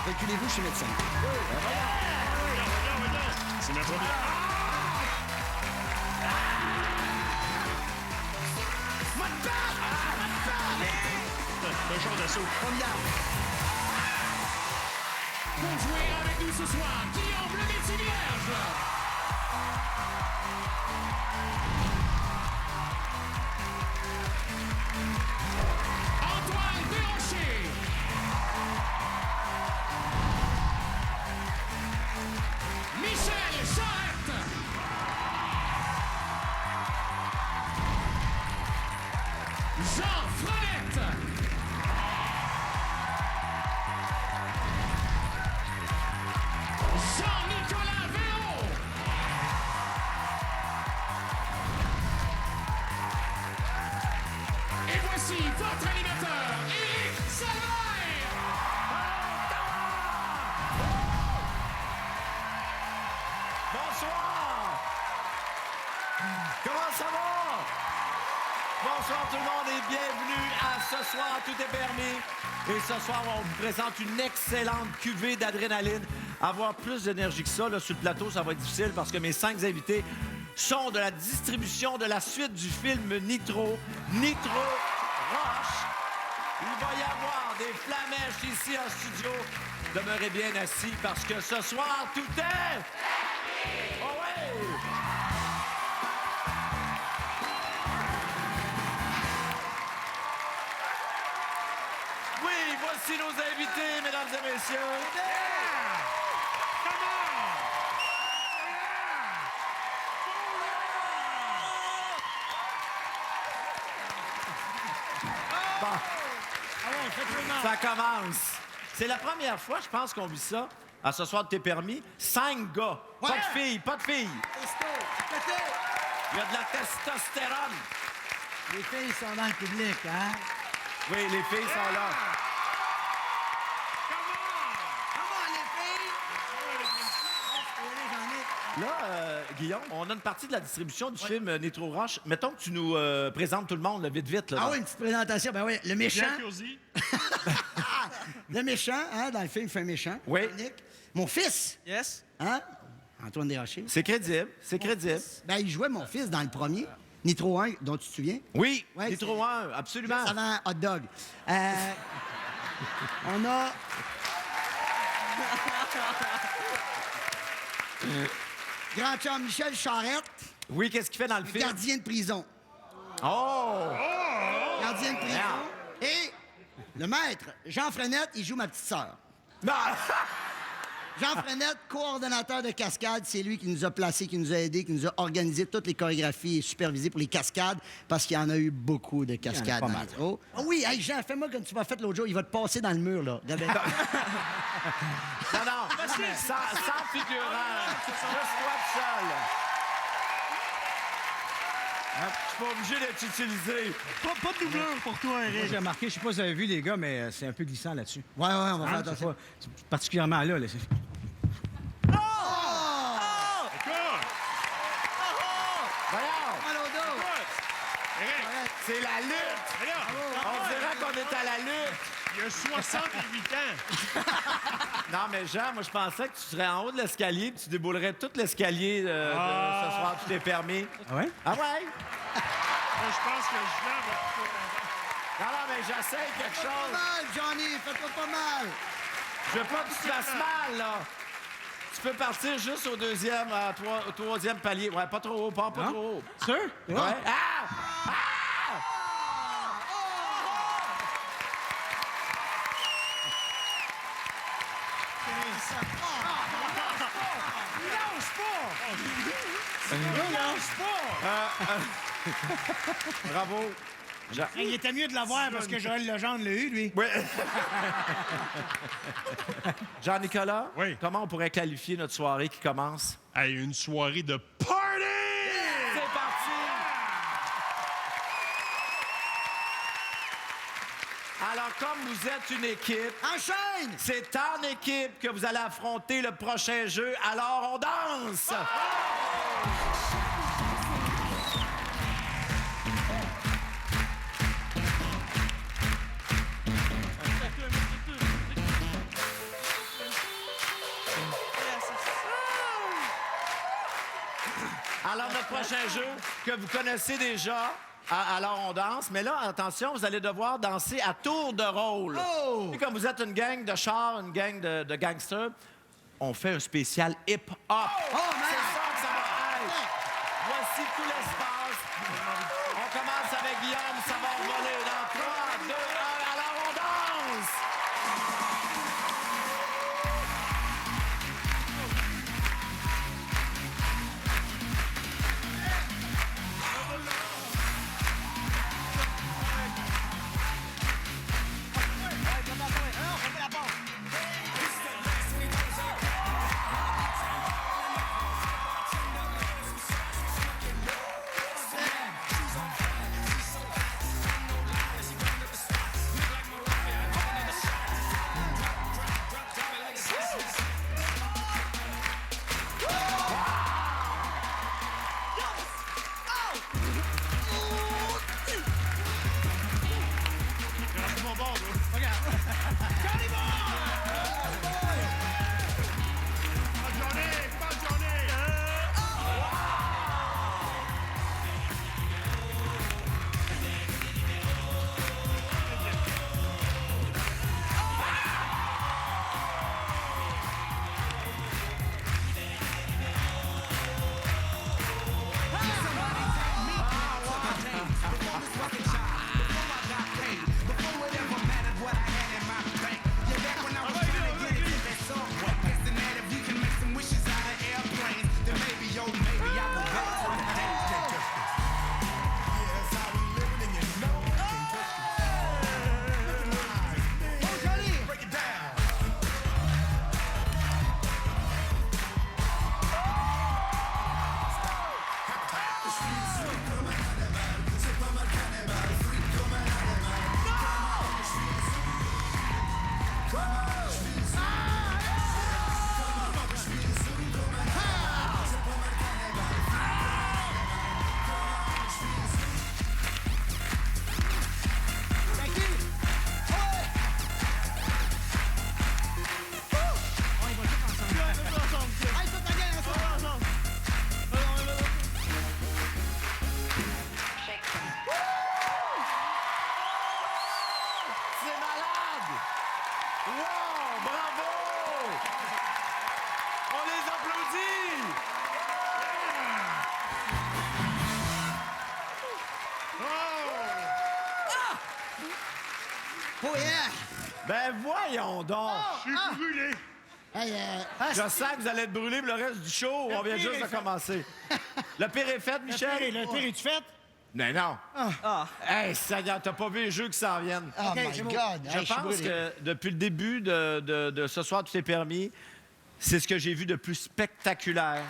Reculez-vous, je suis médecin. C'est ma première. Un genre d'assaut. Formidable. Pour jouer avec nous ce soir, Guillaume le médecin vierge. Antoine Béranger. Michel Charette. Jean Frenette. Jean-Nicolas Véro. Et voici votre animateur, Éric Salvaire. Bonsoir! Comment ça va? Bonsoir tout le monde et bienvenue à Ce soir, tout est permis. Et ce soir, on vous présente une excellente cuvée d'adrénaline. Avoir plus d'énergie que ça, là, sur le plateau, ça va être difficile parce que mes 5 invités sont de la distribution de la suite du film Nitro. Nitro Roche. Il va y avoir des flamèches ici en studio. Demeurez bien assis parce que ce soir, tout est... Oh ouais! Oui, voici nos invités, mesdames et messieurs. Bon. Ça commence. C'est la première fois, je pense, qu'on vit ça. À ce soir, t'es permis. 5 gars. Ouais. Pas de filles, pas de filles. Testo, pété. Il y a de la testostérone. Les filles sont dans le public, hein? Oui, les filles sont là. Comment, les filles? Là, Guillaume, on a une partie de la distribution du film Nitro Roche. Mettons que tu nous présentes tout le monde, là, vite, vite. Là, Ah oui, une petite présentation. Ben oui, le méchant. Pierre Curzi. Le méchant, hein, dans le film, il fait un méchant. Oui. Nick. Mon fils, Yes. hein? Antoine Desrochers. C'est crédible, c'est crédible. Ben, il jouait mon fils dans le premier, Nitro 1, dont tu te souviens? Oui, Ouais, Nitro 1, absolument. Juste avant Hot Dog. On a... Grand chum Michel Charette, Oui, qu'est-ce qu'il fait dans le film? gardien de prison. Oh! Gardien de prison. Et le maître, Jean Frenette, il joue ma petite sœur. Non! Jean Frenette, coordonnateur de cascade, c'est lui qui nous a placés, qui nous a aidés, qui nous a organisé toutes les chorégraphies et supervisé pour les cascades, parce qu'il y en a eu beaucoup de cascades pas dans mal. Nitro. Ah oui, hey Jean, fais-moi comme tu m'as fait l'autre jour, il va te passer dans le mur, là. Regardez. Non, sans figurant. Juste toi tout seul. Hein, je suis pas obligé d'être utilisé. Pas de doubleur pour toi, Eric. J'ai remarqué, je sais pas si vous avez vu, les gars, mais c'est un peu glissant là-dessus. Ouais, on va Hein, faire c'est attention. pas- c'est particulièrement là. Écoute, Voyons, Mal au dos. Eric, c'est la lutte. regarde, On dirait qu'on est à la lutte. il a 68 ans. Non, mais Jean, moi, je pensais que tu serais en haut de l'escalier et tu déboulerais tout l'escalier de ce soir. Tu t'es permis. Ah ouais? Ah ouais? Moi, je pense que Jean va... Non, mais j'essaye quelque Pas chose. mal, Johnny, fais-toi pas mal. Je veux pas que tu te fasses mal, là. Tu peux partir juste au au troisième palier. Ouais, pas trop haut, pas Non? trop haut. Sûr? Ouais. Ah! Ah! Bravo. Il était mieux de l'avoir parce que Joël Legendre l'a eu, lui. Oui. Jean-Nicolas, Oui. comment on pourrait qualifier notre soirée qui commence? Hey, une soirée de party! C'est parti! Alors, comme vous êtes une équipe, Enchaîne! c'est en équipe que vous allez affronter le prochain jeu. Alors, on danse! notre prochain jeu que vous connaissez déjà. Alors, on danse. Mais là, attention, vous allez devoir danser à tour de rôle. Oh! Et comme vous êtes une gang de chars, une gang de gangsters, on fait un spécial hip-hop. Oh, man! C'est ça que ça va être. Voici tout l'espace. On commence avec Guillaume. Ça va voler dans 3, 2, 1. Alors, on danse! C'est malade! Wow! Bravo! On les applaudit! Oh, yeah! Ben voyons donc! Je suis brûlé. Hey, Je sens que vous allez être brûlés pour le reste du show. On vient pire juste est de fait. commencer. Le pire est fait, Michel? Le pire est-tu fait? Mais non. Hey, Seigneur, t'as pas vu les jeux qui s'en viennent. oh OK, my c'est bon. God! Je Hey, suis pense brûlé. que depuis le début de Ce soir, tout est permis, c'est ce que j'ai vu de plus spectaculaire.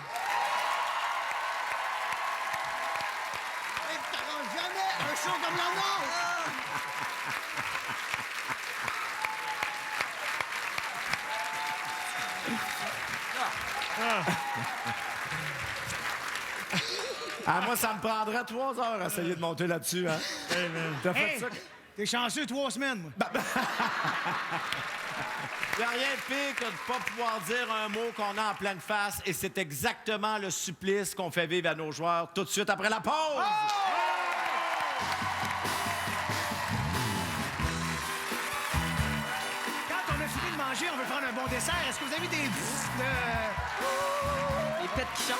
Hey, t'auras jamais un show comme le nôtre! Ah, moi, ça me prendrait 3 heures à essayer de monter là-dessus. Hein? T'as fait Hey, ça? t'es chanceux 3 semaines, moi. Il n'y a rien de pire que de ne pas pouvoir dire un mot qu'on a en pleine face, et c'est exactement le supplice qu'on fait vivre à nos joueurs tout de suite après la pause. Quand on a fini de manger, on veut prendre un bon dessert. Est-ce que vous avez des... Les pets qui chantent.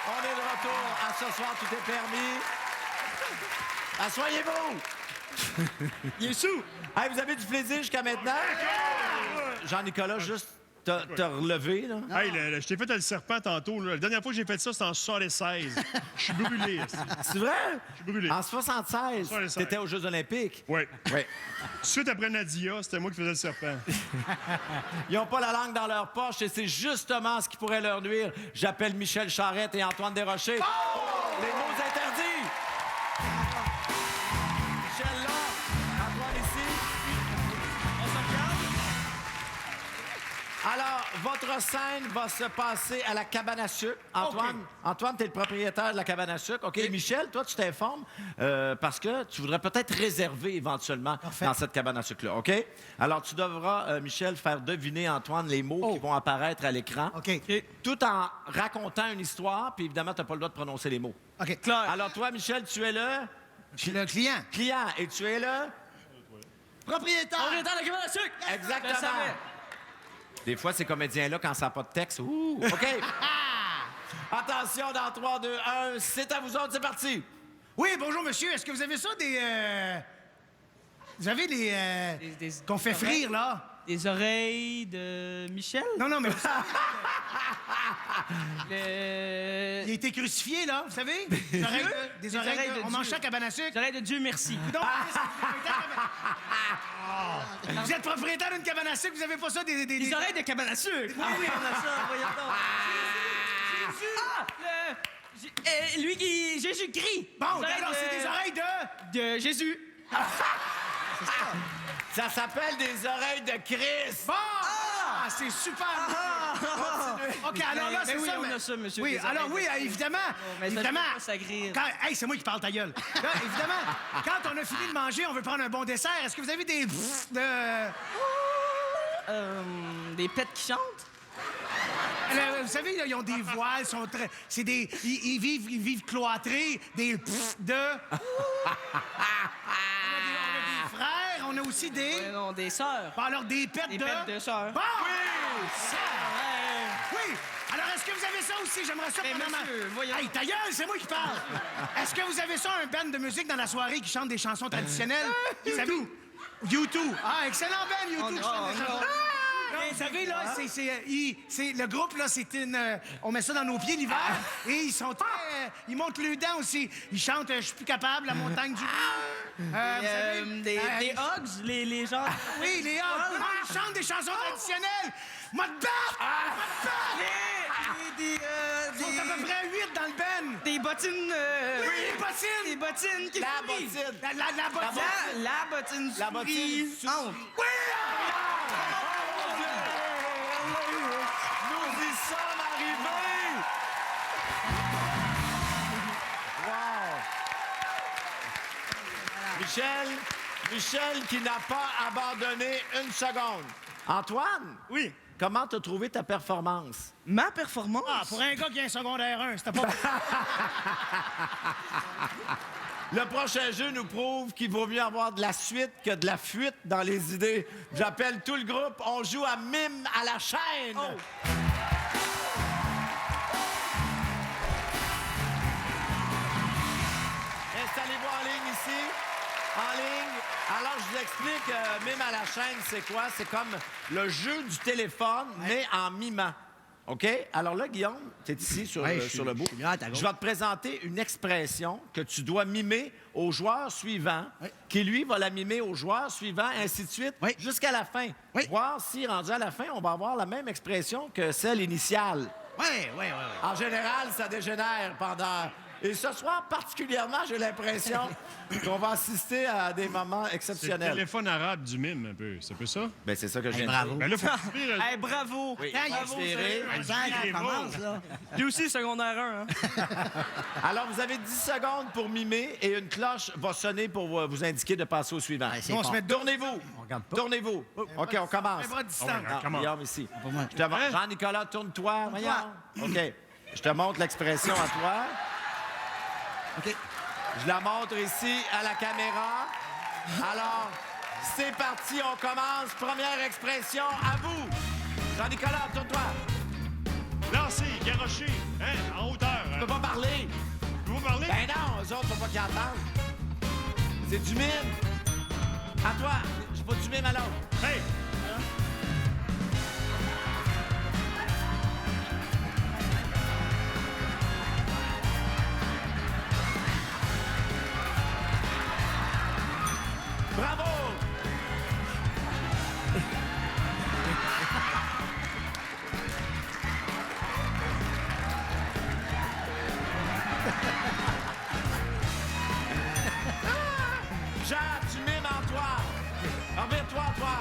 On est de retour à Ce soir, tout est permis. Assoyez-vous! Il est sous. Hey, vous avez du plaisir jusqu'à maintenant? Jean-Nicolas, juste te relever, là. Hey, je t'ai fait le serpent tantôt. Là. La dernière fois que j'ai fait ça, c'était en 76. Je suis brûlé. esti. C'est vrai? Je suis brûlé. En 76, 76. t'étais aux Jeux olympiques. Oui. Oui. Suite après Nadia, c'était moi qui faisais le serpent. Ils n'ont pas la langue dans leur poche, et c'est justement ce qui pourrait leur nuire. J'appelle Michel Charette et Antoine Desrochers. Les mots interdits! Michel là, Antoine ici. Alors, votre scène va se passer à la cabane à sucre. Antoine, t'es le propriétaire de la cabane à sucre. OK, Michel, toi, tu t'informes parce que tu voudrais peut-être réserver éventuellement dans cette cabane à sucre-là. OK? Alors, tu devras, Michel, faire deviner Antoine les mots qui vont apparaître à l'écran. OK. Tout en racontant une histoire, puis évidemment, tu n'as pas le droit de prononcer les mots. OK, clair. Alors, toi, Michel, tu es le Je suis le client. client et tu es le... Propriétaire. On est dans la cabane à sucre! Exactement. Je savais. Des fois, ces comédiens-là, quand ça n'a pas de texte, ouh, OK. Attention, dans 3, 2, 1, c'est à vous autres, c'est parti. Oui, bonjour, monsieur. Est-ce que vous avez ça, des... Vous avez des... qu'on fait frire, là? Des oreilles de Michel? Non, mais... Le... Il a été crucifié, là, vous savez? Des oreilles de... Des oreilles de... On mange ça à cabane à sucre? Des oreilles de Dieu merci. Donc, vous êtes propriétaire d'une cabane à sucre, vous avez pas ça, Des oreilles de cabane à sucre! Ah oui, on a ça, voyons donc. Lui qui... Jésus-Christ! Bon, Des oreilles alors, c'est des oreilles de... de Jésus. Ça s'appelle des oreilles de Christ. Bon! Ah, c'est super! OK, alors là, c'est oui, ça. on mais- a ça, monsieur. Oui, des alors oreilles oui, de- évidemment. mais ça Évidemment. peut pas s'agréer. Hey, c'est moi qui parle, ta gueule. Là, évidemment, quand on a fini de manger, on veut prendre un bon dessert. Est-ce que vous avez des... Des pets qui chantent? Vous savez, là, ils ont des voiles, sont très... C'est des... Ils vivent cloîtrés, des... de... On a des frères, on a aussi des... Non, des sœurs. Bon, alors, des pets Des de... pets de sœurs. Bon! Ça! Oui! Alors, est-ce que vous avez ça aussi? J'aimerais ça Mais premièrement. monsieur, voyons. Hey, ta gueule, c'est moi qui parle! Est-ce que vous avez ça, un band de musique dans la soirée qui chante des chansons traditionnelles? U2. U2. Ah, excellent band, U2 qui chante des chansons. Non, vous savez, là, c'est le groupe, là, c'est une... on met ça dans nos pieds l'hiver, et ils sont très... ils montent le dents aussi. Ils chantent Je suis plus capable, la montagne du... vous savez, Des hogs, les gens... oui, les hommes. Ils chantent des chansons traditionnelles. Moi de battre! Ils sont à peu près 8 dans le ben. Des bottines... Oui, les bottines! Des bottines qui La sourient. bottine. La bottine! La bottine La bottine souris. Oh. Oui! Nous y sommes arrivés! Wow! Michel qui n'a pas abandonné une seconde. Antoine? Oui. Comment t'as trouvé ta performance? Ma performance? Ah, pour un gars qui a un secondaire 1, c'était pas... Le prochain jeu nous prouve qu'il vaut mieux avoir de la suite que de la fuite dans les idées. J'appelle tout le groupe. On joue à mime à la chaîne. Installez-vous en ligne ici. En ligne. Alors, je vous explique, mime à la chaîne, c'est quoi? C'est comme le jeu du téléphone, mais en mimant. OK? Alors là, Guillaume, tu es ici sur, sur le bout. je suis là à ta gauche. Je vais te présenter une expression que tu dois mimer au joueur suivant, qui, lui, va la mimer au joueur suivant, ainsi de suite, Oui. jusqu'à la fin. Oui. Voir si, rendu à la fin, on va avoir la même expression que celle initiale. Oui. En général, ça dégénère pendant... Et ce soir, particulièrement, j'ai l'impression qu'on va assister à des moments C'est le exceptionnels. téléphone arabe du mime, un peu. C'est un peu ça? Ben, c'est ça que je viens de bravo. dire. Ben là, faut inspirer. Hey, bravo! Oui, Quand il est inspiré. Ça commence, là. Lui aussi, secondaire 1, hein? Alors, vous avez 10 secondes pour mimer et une cloche va sonner pour vous indiquer de passer au suivant. Ouais, c'est On se fort. met Tournez-vous. regarde pas. Tournez-vous. OK, on commence. Un bras de distance. Ah ouais, Ah, comment? Guillaume, ici. moi. Je te montre. Jean-Nicolas, tourne-toi. Voyons. OK. Je te montre l'expression à toi. OK. Je la montre ici à la caméra. Alors, c'est parti, on commence. Première expression, à vous. Jean-Nicolas, tourne-toi. Lancer, garrocher, hein, en hauteur. Tu peux pas parler. Vous parlez? Ben non, eux autres, faut pas qu'ils entendent. C'est du mime. À toi. J'ai pas du mime à l'autre. Hey! Bravo! Jean, tu mimes en toi. Envers-toi, toi.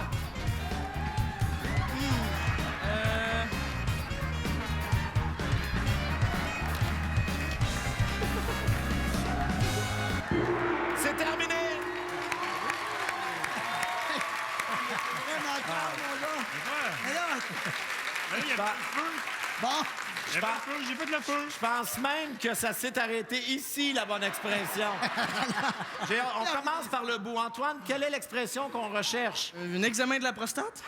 Bon, J'ai fait de la feu. Je pense même que ça s'est arrêté ici, la bonne expression. On commence par le bout. Antoine, quelle est l'expression qu'on recherche? Un examen de la prostate?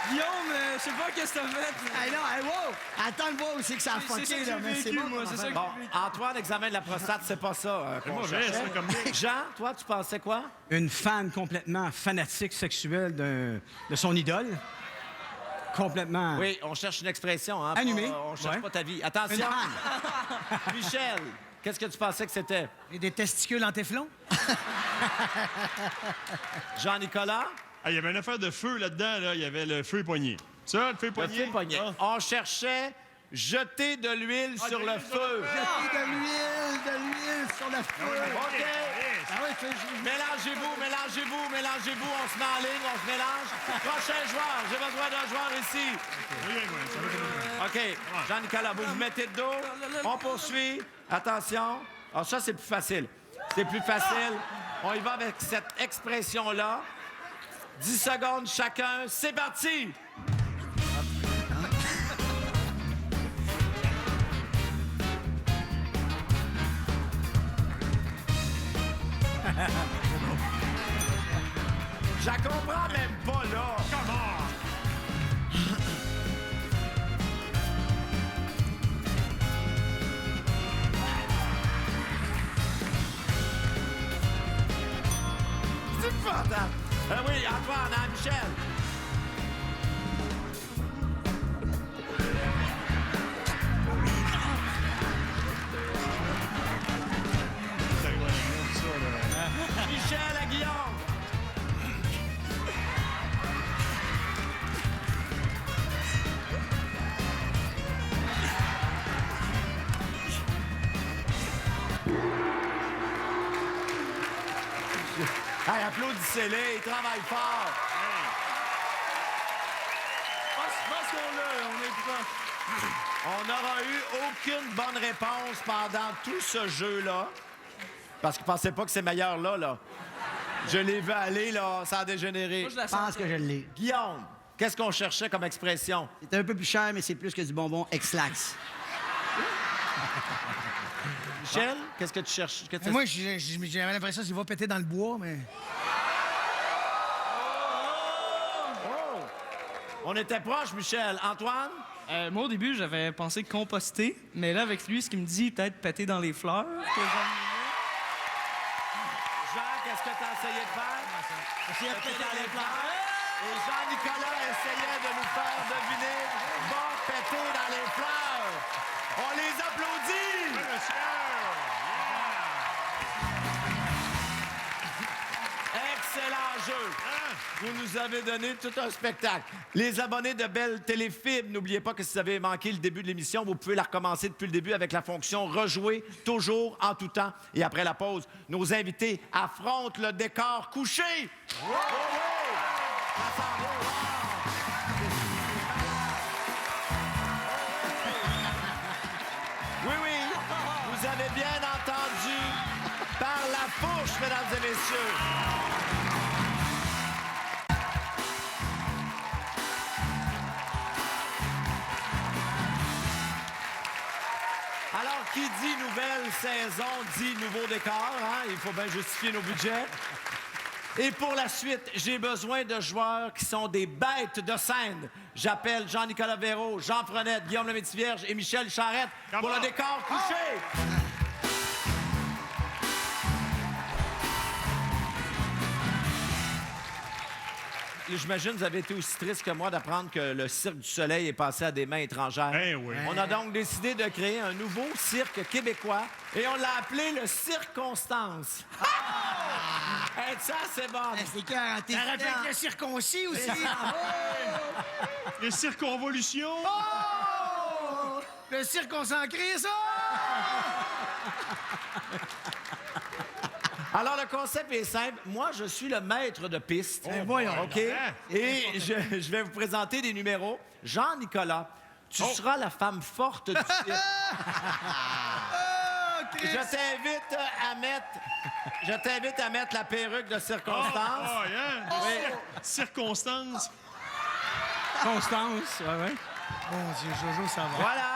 Guillaume, je sais pas qu'est-ce que t'as fait. hey, non, hey, wow! Attends de voir où c'est que ça a C'est ça fucké, que là, j'ai mais c'est vécu, bon. moi, c'est ça que Bon, Antoine, examen de la prostate, c'est pas ça qu'on mauvais, cherchait. ça, comme Nick. Jean, toi, tu pensais quoi? Une fan complètement fanatique sexuelle de son idole. Complètement. Oui, on cherche une expression, hein? Allumé. Pas- on cherche Ouais. pas ta vie. Une Attention, fan. Michel, qu'est-ce que tu pensais que c'était? Et des testicules en téflon? Jean-Nicolas? Ah, il y avait une affaire de feu là-dedans. Là. Il y avait le feu poignet. Ça, le feu Le poignet. feu poignet. Ah. On cherchait jeter de l'huile sur de le l'huile sur feu. le De l'huile sur le feu. OK. Ah oui, fais- Mélangez-vous. On se met en ligne, on se mélange. Prochain joueur. J'ai besoin d'un joueur ici. OK. Jean-Nicolas, vous vous mettez de dos. On poursuit. Attention. Alors, ça, c'est plus facile. C'est plus facile. On y va avec cette expression-là. 10 secondes chacun. C'est parti! Je la comprends même pas, là. C'est épouvantable. Oui, Antoine, hein, Michel. Michel à Guillaume. Hey, applaudissez-les, ils travaillent fort. Pense qu'on l'a, on est prêt. On n'aura eu aucune bonne réponse pendant tout ce jeu-là. Parce qu'ils ne pensaient pas que c'est meilleur là. Je l'ai vu aller, là, ça a dégénéré. Moi, je la Je sens. pense que je l'ai. Guillaume, qu'est-ce qu'on cherchait comme expression? C'est un peu plus cher, mais c'est plus que du bonbon Ex-Lax. Michel, qu'est-ce que tu cherches? Qu'est-ce que Moi, j'avais l'impression qu'il va péter dans le bois, mais... On était proche, Michel. Antoine? Moi, au début, j'avais pensé composter, mais là, avec lui, ce qu'il me dit, peut-être péter dans les fleurs. Jean, qu'est-ce que tu as essayé de faire? Péter dans les fleurs. Et Jean-Nicolas essayait de nous faire deviner va péter dans les fleurs. On les applaudit! Excellent jeu! Vous nous avez donné tout un spectacle. Les abonnés de Belle Téléfilm, n'oubliez pas que si vous avez manqué le début de l'émission, vous pouvez la recommencer depuis le début avec la fonction rejouer toujours en tout temps. Et après la pause, nos invités affrontent le décor couché. Wow, wow! Ça s'en va, wow! Oui, oui, vous avez bien entendu par la fourche, mesdames et messieurs. Alors, qui dit nouvelle saison dit nouveau décor, hein? Il faut bien justifier nos budgets. Et pour la suite, j'ai besoin de joueurs qui sont des bêtes de scène. J'appelle Jean-Nicolas Véraud, Jean Frenette, Guillaume le Métivierge et Michel Charette pour le décor couché. J'imagine que vous avez été aussi triste que moi d'apprendre que le Cirque du Soleil est passé à des mains étrangères. Eh oui. On a donc décidé de créer un nouveau cirque québécois et on l'a appelé le Circonstance. Hey, ça, c'est bon. C'est cœur, t'es Ça rappelle le circoncis aussi. Les circonvolutions. Le circonsancré, ça! Alors, le concept est simple. Moi, je suis le maître de piste. voyons. OK? Et je vais vous présenter des numéros. Jean-Nicolas, tu seras la femme forte du cirque. OK. Je t'invite à mettre la perruque de circonstance. Oh, hein? Oui. Circonstance. Constance, ouais. Mon Dieu, Jojo, ça va. Voilà.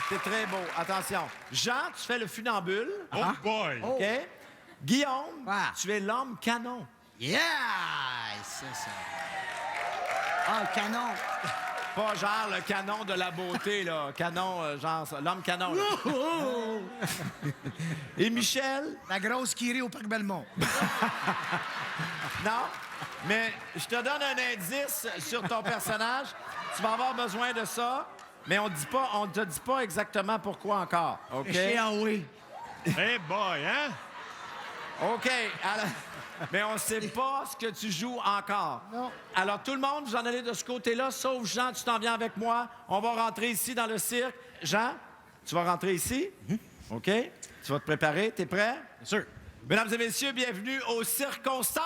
C'est très beau. Attention. Jean, tu fais le funambule. Oh boy! OK? Guillaume, Ouais. tu es l'homme canon. Yeah! Ça. Ah, canon. Pas genre le canon de la beauté, là. Canon, genre ça. L'homme canon. Là. Et Michel? La grosse qui rit au Parc Belmont. Non. Mais je te donne un indice sur ton personnage. Tu vas avoir besoin de ça, mais on ne te dit pas exactement pourquoi encore. OK? oui. Hey boy, hein? OK. Alors, mais on ne sait pas ce que tu joues encore. Non. Alors, tout le monde, vous en allez de ce côté-là, sauf Jean, tu t'en viens avec moi. On va rentrer ici dans le cirque. Jean, tu vas rentrer ici. OK? Tu vas te préparer. T'es prêt? Bien sûr. Mesdames et messieurs, bienvenue aux Circonstances!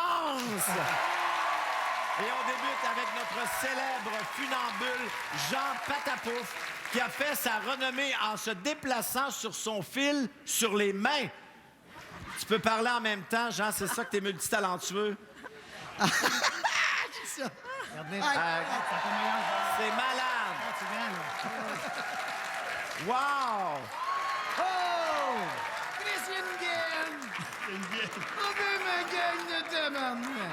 Et on débute avec notre célèbre funambule Jean Patapouf, qui a fait sa renommée en se déplaçant sur son fil sur les mains. Tu peux parler en même temps, Jean, c'est ça que t'es multitalentueux. C'est ça. Regardez, C'est malade! c'est grand, là. Wow! Oh! Christian Gang! On veut ma gang de tabarnak.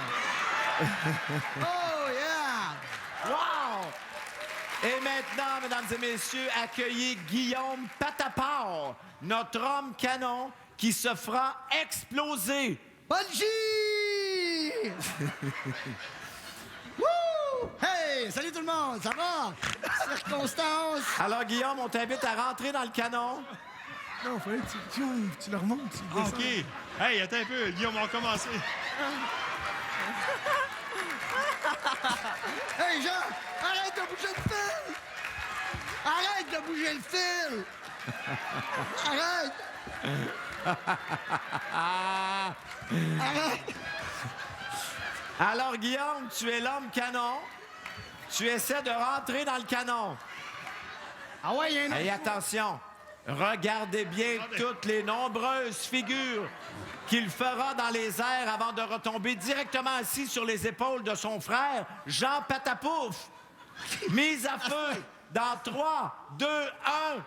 Oh, yeah! Wow! Et maintenant, mesdames et messieurs, accueillez Guillaume Pataport, notre homme canon qui se fera exploser. Bungie! Wouh! Hey! Salut tout le monde! Ça va? Circonstance! Alors, Guillaume, on t'invite à rentrer dans le canon. Non, fallait que tu le remontes. Tu le OK. Hey, attends un peu. Guillaume, on va commencer. Hey, Jean! Arrête de bouger le fil! Arrête de bouger le fil! Arrête! Arrête! Alors, Guillaume, tu es l'homme canon. Tu essaies de rentrer dans le canon. Ah ouais, il y a un Et attention, regardez bien toutes les nombreuses figures qu'il fera dans les airs avant de retomber directement assis sur les épaules de son frère, Jean Patapouf. Mise à feu dans 3, 2, 1.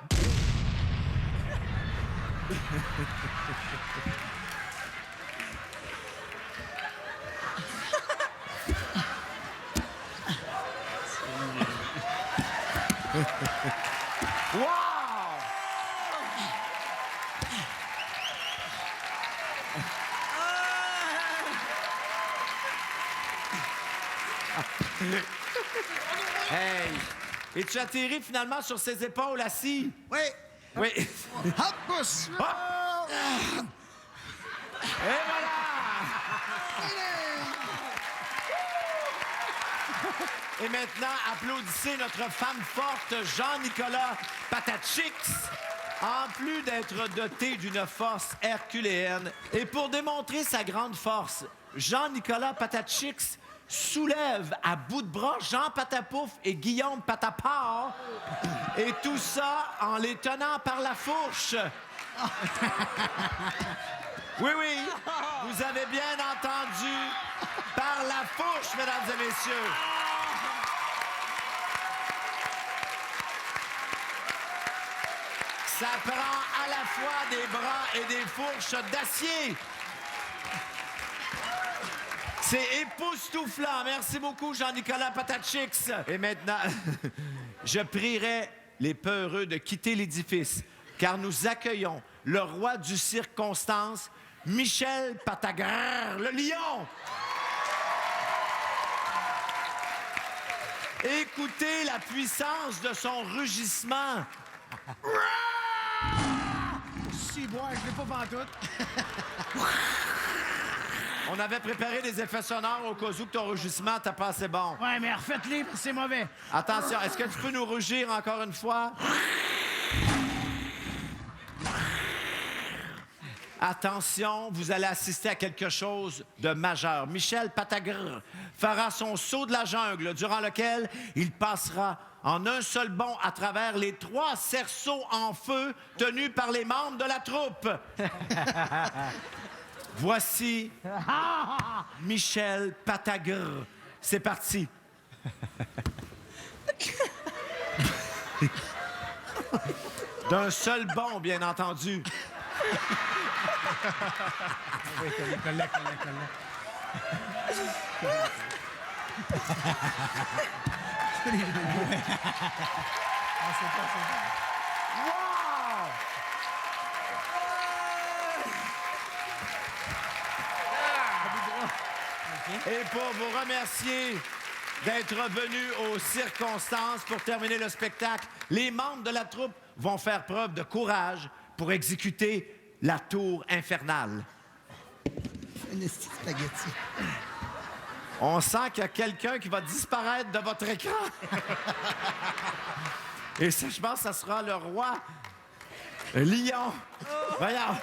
Wow! Hey! Et tu atterris finalement sur ses épaules assis. Oui! Oui. Hop, pousse! Hop! Et voilà! Et maintenant, applaudissez notre femme forte, Jean-Nicolas Patachix. En plus d'être doté d'une force herculéenne, et pour démontrer sa grande force, Jean-Nicolas Patachix soulève à bout de bras Jean Patapouf et Guillaume Pataport, et tout ça en les tenant par la fourche. Oui, oui, vous avez bien entendu, par la fourche, mesdames et messieurs. Ça prend à la fois des bras et des fourches d'acier. C'est époustouflant. Merci beaucoup, Jean-Nicolas Patachix. Et maintenant, je prierai les peureux de quitter l'édifice, car nous accueillons le roi du circonstance, Michel Patagrar, le lion. Écoutez la puissance de son rugissement. Si, boire, je l'ai pas pantoute. On avait préparé des effets sonores au cas où que ton rugissement t'a pas assez bon. Ouais, mais refaites-les, parce que c'est mauvais. Attention, est-ce que tu peux nous rugir encore une fois? Attention, vous allez assister à quelque chose de majeur. Michel Patagr fera son saut de la jungle, durant lequel il passera en un seul bond à travers les 3 cerceaux en feu tenus par les membres de la troupe. Voici Michel Patagre. C'est parti. D'un seul bond, bien entendu. Wow! Et pour vous remercier d'être venus aux circonstances pour terminer le spectacle, les membres de la troupe vont faire preuve de courage pour exécuter la tour infernale. Un esti de spaghetti. On sent qu'il y a quelqu'un qui va disparaître de votre écran. Et ça, je pense que ça sera le roi Lion. Voyons.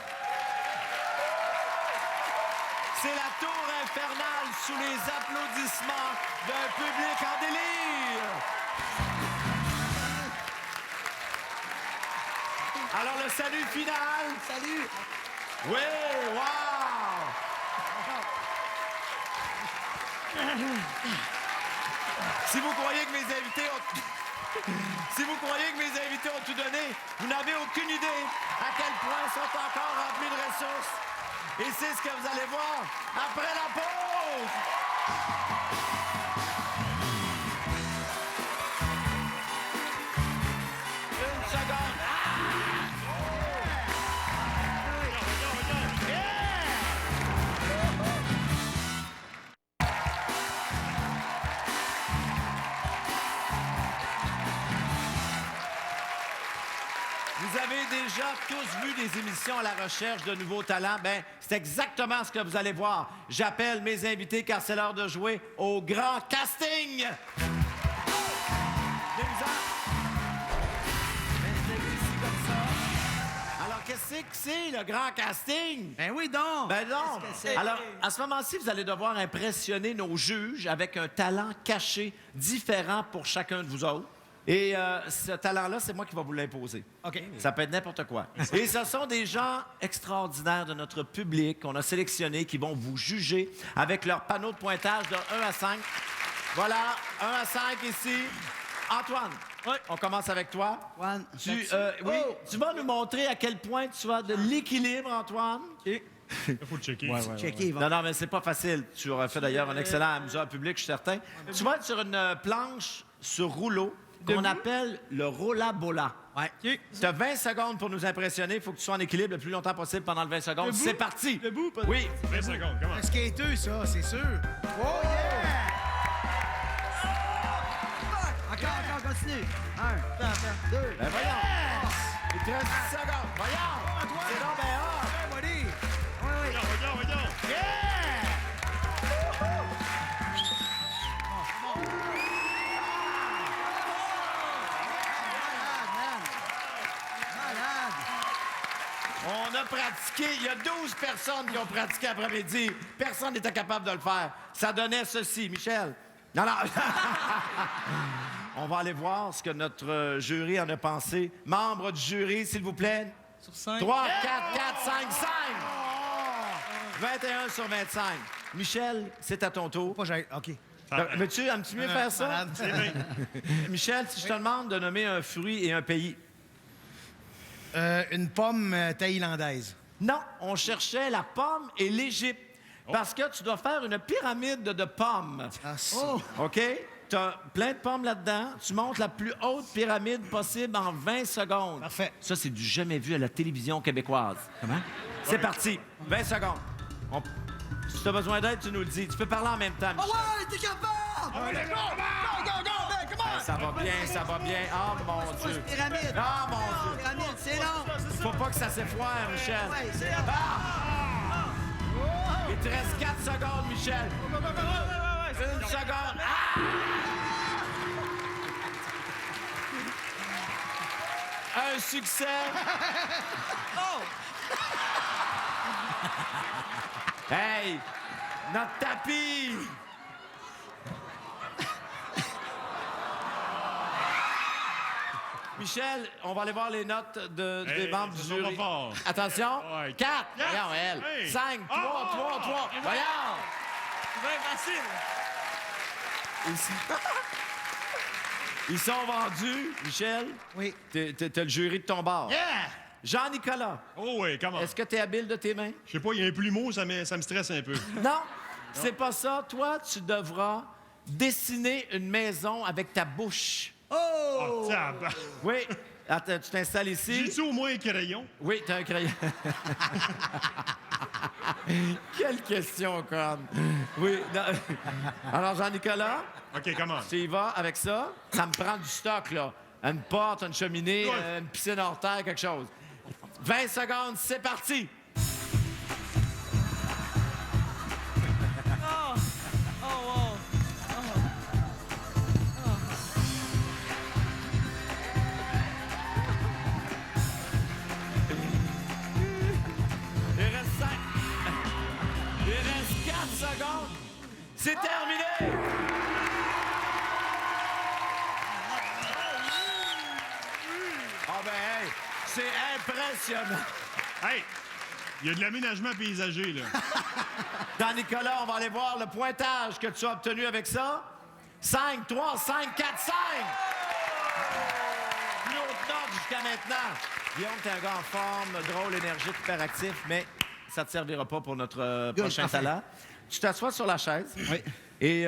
C'est la tour infernale sous les applaudissements d'un public en délire. Alors, le salut final. Salut! Oui, wow! Si vous croyez que mes invités ont... Si vous croyez que mes invités ont tout donné, vous n'avez aucune idée à quel point ils sont encore remplis de ressources. Et c'est ce que vous allez voir après la pause! Une seconde. Vous avez déjà tous vu des émissions à la recherche de nouveaux talents. Ben, c'est exactement ce que vous allez voir. J'appelle mes invités car c'est l'heure de jouer au grand casting. Venez-vous-en. Venez ici comme ça. Alors, qu'est-ce que c'est, le grand casting? Ben oui, donc! Ben non. Qu'est-ce que c'est? Alors, à ce moment-ci, vous allez devoir impressionner nos juges avec un talent caché différent pour chacun de vous autres. Et ce talent-là, c'est moi qui vais vous l'imposer. OK. Ça peut être n'importe quoi. Et ce sont des gens extraordinaires de notre public qu'on a sélectionnés qui vont vous juger avec leur panneau de pointage de 1 à 5. Voilà, 1 à 5 ici. Antoine, on commence avec toi. Juan, Oui, tu vas nous montrer à quel point tu as de l'équilibre, Antoine. Il faut checker. checker, Yvan. Non, mais c'est pas facile. Tu aurais fait d'ailleurs un excellent amuseur public, je suis certain. Tu vas être sur une planche sur rouleau qu'on appelle le rolla-bola. Ouais. Tu as 20 secondes pour nous impressionner. Il faut que tu sois en équilibre le plus longtemps possible pendant le 20 secondes. Debout? C'est parti. Debout, pas Oui. 20 secondes, comment? Un skateux, ça, c'est sûr. Oh, yeah! Encore, continue. 1, 2. Ben voyons. Il te reste 10 secondes. Voyons. C'est donc ben hot. Hey, buddy! Voyons. On a pratiqué. Il y a 12 personnes qui ont pratiqué après-midi. Personne n'était capable de le faire. Ça donnait ceci, Michel. Non. On va aller voir ce que notre jury en a pensé. Membres du jury, s'il vous plaît. Sur 5. 3, 4, 4, 5, 5. 21 sur 25. Michel, c'est à ton tour. Pas j'ai... OK. Veux-tu un petit mieux faire ça? Malade. Michel, si je te demande de nommer un fruit et un pays. Une pomme thaïlandaise. Non, on cherchait la pomme et l'Égypte. Parce que tu dois faire une pyramide de pommes. Ah, ça. OK? Tu as plein de pommes là-dedans. Tu montes la plus haute pyramide possible en 20 secondes. Parfait. Ça, c'est du jamais vu à la télévision québécoise. Comment? C'est parti. 20 secondes. Si tu as besoin d'aide, tu nous le dis. Tu peux parler en même temps, Michel. Ouais, t'es capable! Go, man, come on! Ça va bien. Oh, mon Dieu. Pyramide. Ah, mon Dieu. Pyramide, c'est long. Faut pas que ça s'effoire, Michel. Ouais, c'est long. Il te reste 4 secondes, Michel. Une seconde. Un succès. Hey, notre tapis. Michel, on va aller voir les notes des Hey, membres du ça va jury. pas fort. Attention. Ouais. 4. Yes. Voyons, elle. Hey. 5, 3, 3, 3. Voyons. C'est bien facile. Ici. Ils sont vendus, Michel. Oui. T'as le jury de ton bar. Yeah! Jean-Nicolas, Oh oui, comment? est-ce que t'es habile de tes mains? Je sais pas, il y a un plumeau, ça me stresse un peu. Non, c'est pas ça. Toi, tu devras dessiner une maison avec ta bouche. Oh, tab. Oui. Attends, tu t'installes ici. J'ai-tu au moins un crayon? Oui, t'as un crayon. Quelle question, conne. Oui. non. Alors, Jean-Nicolas, OK, comment? tu y vas avec ça. Ça me prend du stock, là. Une porte, une cheminée, Ouais. une piscine hors terre, quelque chose. 20 secondes, c'est parti. Oh, wow. Il reste 5. Il reste 4 secondes. C'est terminé. Ah ben, hey, c'est impressionnant. Hey! Il y a de l'aménagement paysager, là. Dans Nicolas, on va aller voir le pointage que tu as obtenu avec ça. 5, 3, 5, 4, 5! Plus haute note jusqu'à maintenant. Guillaume, t'es un gars en forme, drôle, énergique, hyperactif, mais ça ne te servira pas pour notre prochain parfait. talent. Tu t'assois sur la chaise. Oui. Et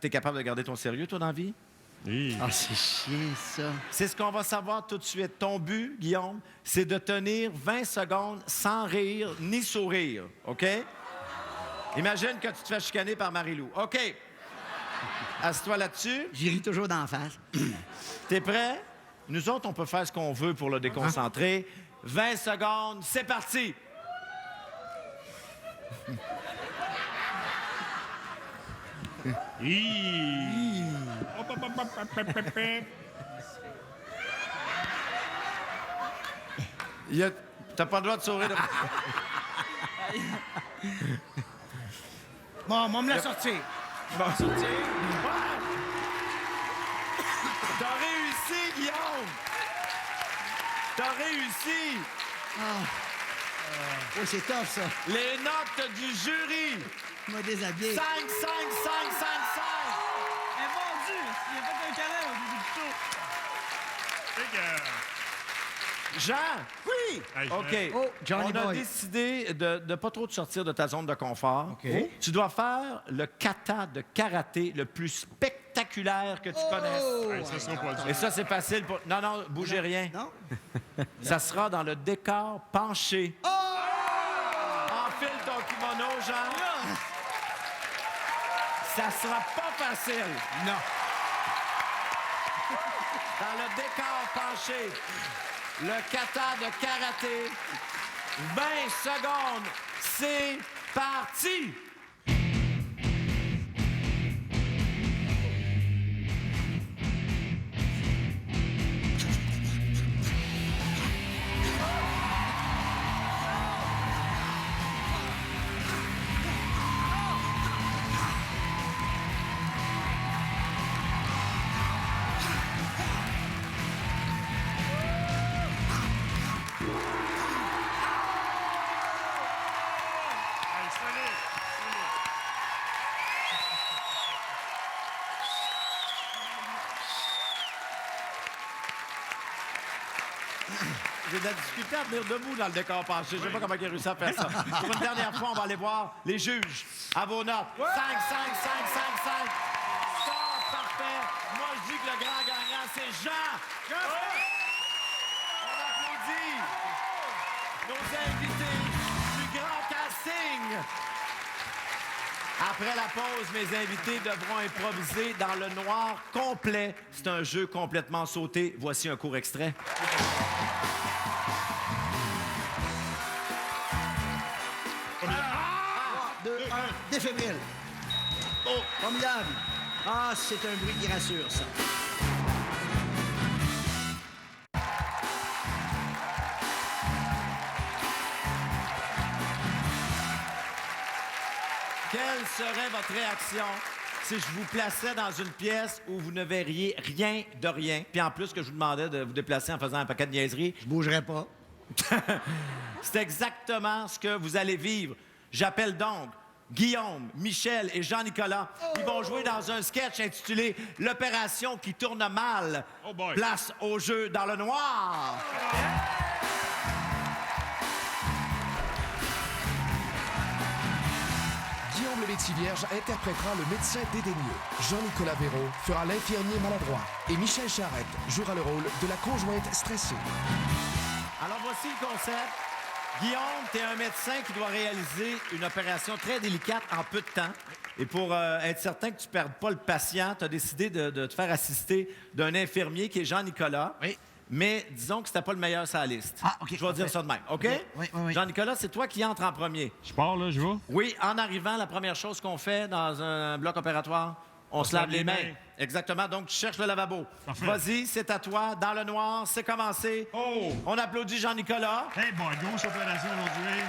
t'es capable de garder ton sérieux, toi, dans la vie? Hey. Ah, c'est chiant, ça. C'est ce qu'on va savoir tout de suite. Ton but, Guillaume, c'est de tenir 20 secondes sans rire ni sourire, OK? Imagine que tu te fais chicaner par Marie-Lou. OK. Assieds-toi là-dessus. J'y ris toujours d'en face. T'es prêt? Nous autres, on peut faire ce qu'on veut pour le déconcentrer. 20 secondes, c'est parti! Hi. Hop, hop, hop, hop, hop, hop, hop. T'as pas le droit de sourire. Bon, on va me la sortir. T'as réussi, Guillaume! T'as réussi! Oh, c'est tough, ça. Les notes du jury! Il m'a déshabillé. 5, 5, 5, 5, 5! Eh, mon Dieu! Il a fait un câlin au début du show. Fait que... Jean! Oui! Hey, OK. Oh, Johnny On a Boy. décidé de ne pas trop te sortir de ta zone de confort. OK. Tu dois faire le kata de karaté le plus spectaculaire que tu connaisses. Hey, ça sera pas dur. Et ça, c'est facile pour... Non, non, bougez rien. Non? Ça sera dans le décor penché. Oh! Enfile ton kimono, Jean. Ça sera pas facile. Non. Dans le décor penché, le kata de karaté. 20 secondes, c'est parti! Hey, solide, solide. J'ai de la difficulté à venir debout dans le décor penché. Je sais pas comment il a réussi à faire ça. Pour une dernière fois, on va aller voir les juges. À vos notes. 5, 5, 5, 5, 5. Score parfait. Moi, je dis que le grand gagnant, c'est Jean. On applaudit nos invités du grand casting. Après la pause, mes invités devront improviser dans le noir complet. C'est un jeu complètement sauté. Voici un court extrait. 2, 1, défébrile. Oh, formidable. Ah, c'est un bruit qui rassure, ça. Quelle serait votre réaction si je vous plaçais dans une pièce où vous ne verriez rien de rien, puis en plus que je vous demandais de vous déplacer en faisant un paquet de niaiseries, Je bougerai pas. c'est exactement ce que vous allez vivre. J'appelle donc Guillaume, Michel et Jean-Nicolas. Ils vont jouer dans un sketch intitulé « L'opération qui tourne mal ». Oh boy. Place au jeu dans le noir. Guillaume le métier vierge interprétera le médecin dédaigneux. Jean-Nicolas Véraud fera l'infirmier maladroit. Et Michel Charette jouera le rôle de la conjointe stressée. Alors, voici le concept. Guillaume, tu es un médecin qui doit réaliser une opération très délicate en peu de temps. Et pour être certain que tu ne perdes pas le patient, tu as décidé de te faire assister d'un infirmier qui est Jean-Nicolas. Oui. Mais disons que c'était pas le meilleur sur la liste. Ah, OK, Je vais dire parfait. ça de même, OK? Oui. Jean-Nicolas, c'est toi qui entres en premier. Je pars, là, je vais. Oui, en arrivant, la première chose qu'on fait dans un bloc opératoire, on se lave les mains. Exactement. Donc, tu cherches le lavabo. Parfait. Vas-y, c'est à toi. Dans le noir, c'est commencé. Oh! On applaudit Jean-Nicolas. Hey, bon, grosse opération aujourd'hui.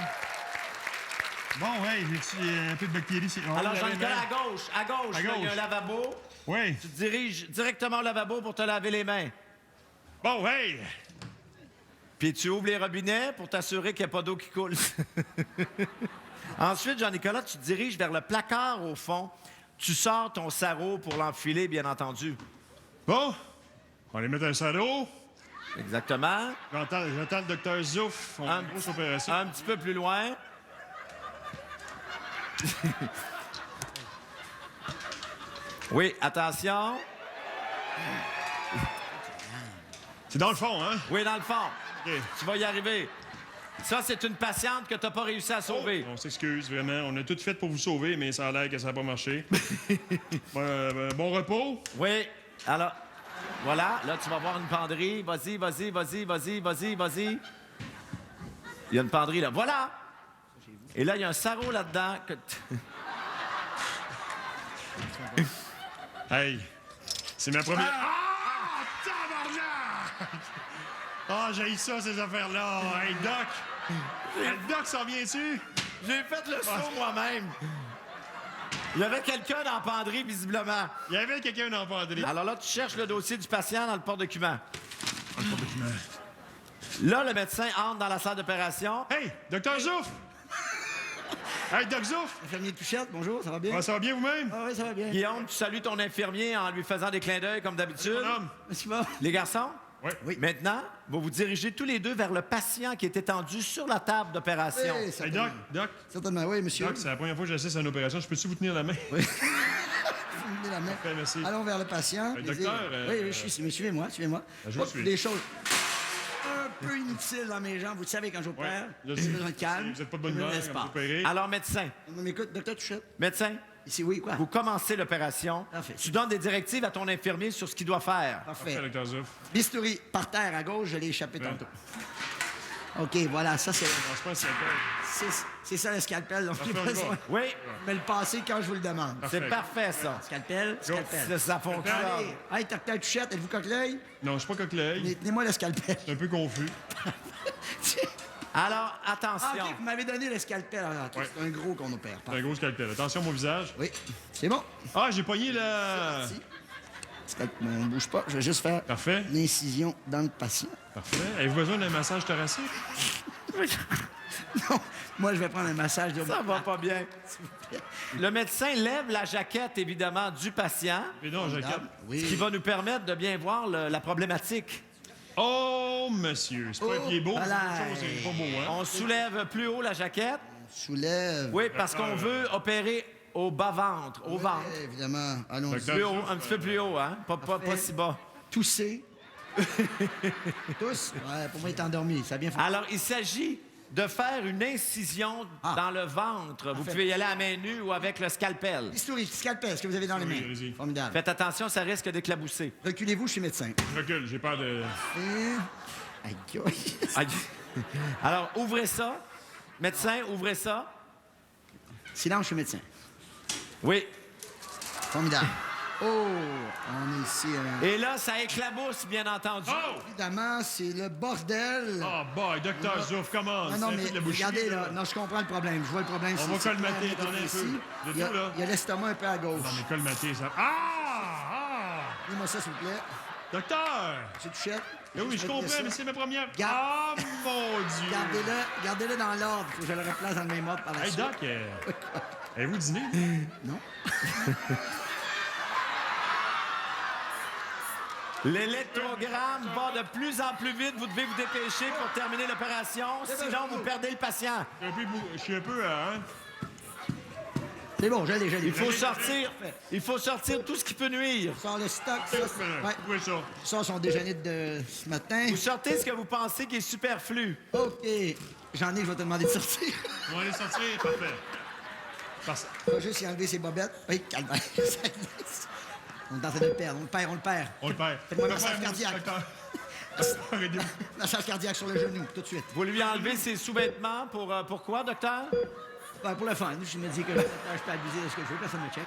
Bon, hey, j'ai un peu de bactéries ici. Alors, Jean-Nicolas, à gauche, À là, il y a gauche. un lavabo. Oui. Tu te diriges directement au lavabo pour te laver les mains. Bon, hey! Puis tu ouvres les robinets pour t'assurer qu'il n'y a pas d'eau qui coule. Ensuite, Jean-Nicolas, tu te diriges vers le placard au fond. Tu sors ton sarrau pour l'enfiler, bien entendu. Bon, on va les mettre un sarrau. Exactement. J'entends le docteur Zouf. On a une grosse opération. Un petit peu plus loin. Oui, attention. C'est dans le fond, hein? Oui, dans le fond. OK. Tu vas y arriver. Ça, c'est une patiente que tu n'as pas réussi à sauver. On s'excuse, vraiment. On a tout fait pour vous sauver, mais ça a l'air que ça n'a pas marché. Bon repos. Oui. Alors, voilà. Là, tu vas voir une penderie. Vas-y. Il y a une penderie, là. Voilà. Et là, il y a un sarrau là-dedans. Hey, c'est ma première... Ah! Tabarnak! Ah, j'ai ça, ces affaires-là. Hey, Doc! Le Doc s'en vient-tu? J'ai fait le saut moi-même. Il y avait quelqu'un dans la penderie, visiblement. Il y avait quelqu'un dans la penderie. Alors là, tu cherches le dossier du patient dans le porte-document. Là, le médecin entre dans la salle d'opération. Hey, docteur Zouf! Hey, Doc Zouf! Infirmier Touchette, bonjour, ça va bien? Ah, ça va bien vous-même? Ah oui, ça va bien. Guillaume, tu salues ton infirmier en lui faisant des clins d'œil comme d'habitude. Mon homme. Qu'est-ce qui va? Les garçons? Oui. Maintenant, vous vous dirigez tous les deux vers le patient qui est étendu sur la table d'opération. Oui, Hey, certainement. Doc, Certainement, oui, monsieur. c'est la première fois que j'assiste à une opération. Je peux-tu vous tenir la main? Vous me donnez la main. Parfait, merci. Allons vers le patient. Le Plaisir. docteur, Oui, suivez-moi. je vous suis. Des choses un peu inutiles dans mes jambes. Vous le savez, quand j'opère, je j'ai sais. besoin de calme. Vous n'êtes pas de bonne j'ai humeur besoin quand vous d'espace. opérez. Alors, médecin, On m'écoute, docteur Touchette. médecin, Ici, oui, quoi? vous commencez l'opération. Parfait. Tu donnes des directives à ton infirmier sur ce qu'il doit faire. Parfait, Parfait. docteur Zouf. Bistouri, par terre à gauche, je l'ai échappé Bien. tantôt. OK, voilà, ça, Non, c'est pas un scalpel. c'est ça le scalpel. Donc, j'ai Parfait, on y besoin va. Oui, de me le passer quand je vous le demande. c'est parfait, ça. Scalpel. Ça fonctionne. Allez, hey, docteur Touchette, êtes-vous coque-l'œil? Non, je suis pas coquelin. Tenez-moi le scalpel. Je suis un peu confus. Alors, Ah, attention. OK, vous m'avez donné le scalpel. Ah, OK, Ouais. c'est un gros qu'on opère. C'est un gros scalpel. Attention, mon visage. Oui, c'est bon. Ah, j'ai pogné la... Si. On ne bouge pas, je vais juste faire Parfait. une incision dans le patient. Parfait. Avez-vous besoin d'un massage thoracique? Non, moi, je vais prendre un massage de... Ça va pas bien. Le médecin lève la jaquette, évidemment, du patient, Et non, jaquette. Oui. ce qui va nous permettre de bien voir la problématique. Oh, monsieur. C'est pas un pied beau. C'est voilà. quelque chose, c'est pas beau, hein? On soulève plus haut la jaquette. Soulève. Oui, parce qu'on veut opérer au bas-ventre, au ventre. Oui, évidemment. Allons-y. Docteur. Plus haut, un petit peu plus haut, hein? Pas si bas. Tousser. Tous? Ouais, pour moi, il est endormi. Ça a bien fait. Alors, il s'agit de faire une incision dans le ventre. Vous pouvez y aller à main nue ou avec le scalpel. Bistouri, scalpel, est-ce que vous avez dans les Oui, mains? allez-y. Formidable. Faites attention, ça risque d'éclabousser. Reculez-vous, je suis médecin. Je recule. J'ai peur de... Et... Aïe, aïe. Aïe. Alors, ouvrez ça. Médecin, ouvrez ça. Silence, je suis médecin. Oui. Formidable. Oh, on est ici. Et là, ça éclabousse, bien entendu. Oh! Évidemment, c'est le bordel. Oh boy, Dr. Zouf, comment? Non, C'est mais un peu de la boucherie, regardez, là. là. Non, je comprends le problème. Je vois le problème. On va c'est colmater, clairement attendez un peu. ici. Vous êtes Il y a- où, là? il y a l'estomac un peu à gauche. Non, mais colmaté, ça. Ah! Dis-moi ça, s'il vous plaît. Docteur! C'est touchette. Eh oui, je comprends, mais c'est ma première. Ah, Garde- mon Dieu! Gardez-le dans l'ordre. Faut que je le replace dans le même ordre par la Hey, suite. Doc, avez-vous dîné? Non? L'électrogramme va de plus en plus vite. Vous devez vous dépêcher pour terminer l'opération. Sinon, vous perdez le patient. Je suis un peu, hein? C'est bon, j'ai Il faut sortir tout ce qui peut nuire. Sors le stock. Ça, ouais. Oui, ça. Sors son déjeuner de ce matin. Vous sortez ce que vous pensez qui est superflu. OK. J'en ai, je vais te demander de sortir. On va aller sortir, parfait. Parce... Il va juste y enlever ses bobettes. Oui, calme. Ça glisse. On est en train de le perdre. On le perd. On le perd. Faites-moi un On le massage perd, cardiaque. docteur. Aidez-moi. Massage cardiaque sur le genou, tout de suite. Vous lui enlevez ses sous-vêtements pour quoi, docteur? Ben, pour le fun, je me dis que je peux abuser de ce que je veux, personne ne me check.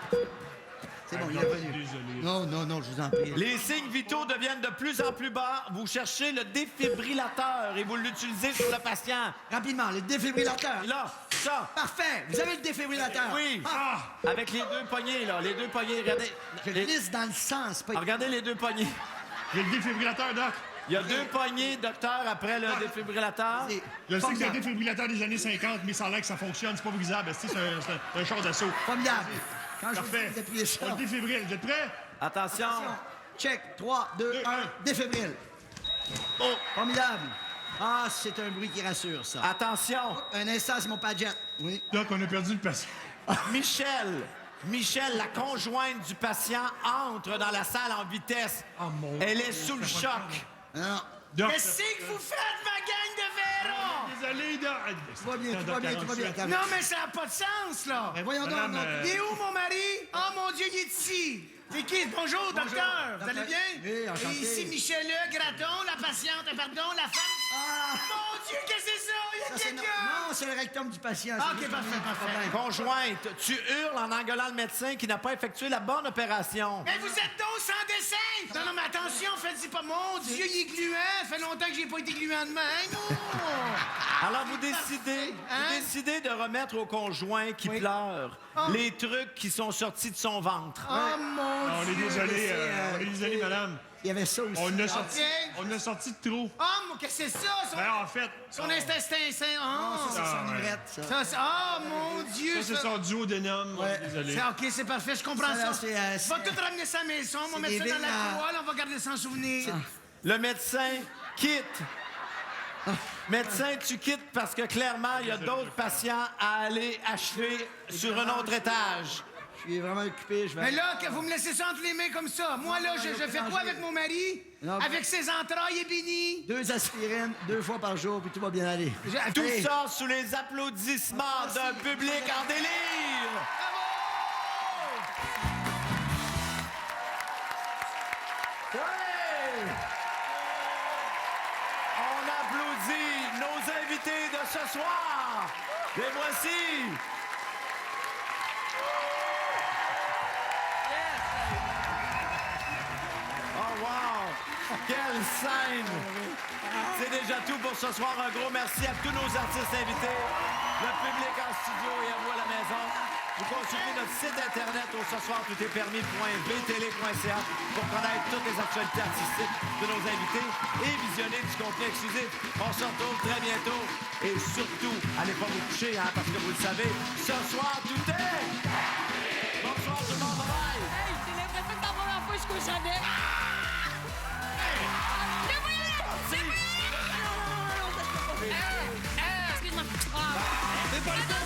C'est bon, il est revenu. Désolé. Non, je vous en prie. Les signes vitaux deviennent de plus en plus bas. Vous cherchez le défibrillateur et vous l'utilisez sur le patient. Rapidement, le défibrillateur. Là, ça. Parfait, vous avez le défibrillateur. Oui. Ah, Avec les deux poignées, là. Les deux poignées, regardez. je glisse dans le sens. Pas... Regardez les deux poignées. J'ai le défibrillateur, Doc. Il y a deux poignées, docteur, après le défibrillateur. C'est Je sais que c'est un formidable. défibrillateur des années 50, mais ça a l'air que ça fonctionne. C'est pas visible. C'est un char d'assaut. Formidable. Quand je Parfait. vous appuyez ça. On le défibrille. Vous êtes prêts? Attention. Check. 3, 2, 1. Défibrille. Oh, Formidable. Ah, c'est un bruit qui rassure, ça. attention. Un instant, c'est mon padjet. Oui. Doc, on a perdu le patient. Michel, la conjointe du patient, entre dans la salle en vitesse. Elle est sous le choc. Non. Doc, Qu'est-ce que vous faites, ma gang de verrons? désolé, Doc. Tout va bien, tout va bien, tout va bien. calme. Non, mais ça n'a pas de sens, là. Ben, voyons donc. Madame, non. Il est où, mon mari? Oh, mon Dieu, il est ici. C'est qui? Bonjour, docteur. Vous allez bien? Oui, enchanté. Et ici, Michel Graton, la patiente, pardon, la femme. Ah! Mon Dieu, qu'est-ce que c'est ça? Il y a Ça, c'est quelqu'un. non, c'est le rectum du patient. Ah, c'est OK, juste parfait, un parfait. problème. Conjointe, tu hurles en engueulant le médecin qui n'a pas effectué la bonne opération. Mais vous êtes donc sans dessin! Non, mais attention, faites-y pas. Mon Dieu, il est gluant. Ça fait longtemps que j'ai pas été gluant de même. Non! Alors, vous décidez de remettre au conjoint qui Oui. pleure les trucs qui sont sortis de son ventre. Oh, mon On est Dieu. désolé, c'est, on est désolé, madame. Il y avait ça aussi. On a sorti de trop. Oh, mon, qu'est-ce que c'est ça? Ben, en fait, Son intestin, c'est... Non, Oh! ça, c'est son ouais. ivrette, ça. Ça, c'est... Oh, mon Dieu! ça, c'est son duodénum. On est désolé. OK, c'est parfait, je comprends Ça, là, ça. c'est, On va tout ramener ça à la maison, on va c'est mettre des ça dans la villes, toile, on va garder ça en souvenir. Le médecin quitte. Médecin, tu quittes parce que clairement, il y a d'autres patients à aller achever sur un autre étage. Je suis vraiment occupé. Je vais... Mais là, que vous me laissez ça entre les mains comme ça. Moi, là, je fais quoi avec mon mari? Non, Avec ses entrailles bénies? 2 aspirines, 2 fois par jour, puis tout va bien aller. Tout Hey, ça sous les applaudissements d'un public en délire. Ouais! On applaudit nos invités de ce soir. Les voici. Oh wow! Quelle scène! C'est déjà tout pour ce soir. Un gros merci à tous nos artistes invités, le public en studio et à vous à la maison. Vous consultez notre site internet au cessoirtoutestpermis.vtl.ca pour connaître toutes les actualités artistiques de nos invités et visionner du contenu exclusif. On se retrouve très bientôt. Et surtout, allez pas vous coucher, hein, parce que vous le savez, ce soir, tout est... Bonsoir tout le monde, bye! Hey, j'ai l'impression que la première fois que je couche avec. Excuse-moi. C'est pas le tour,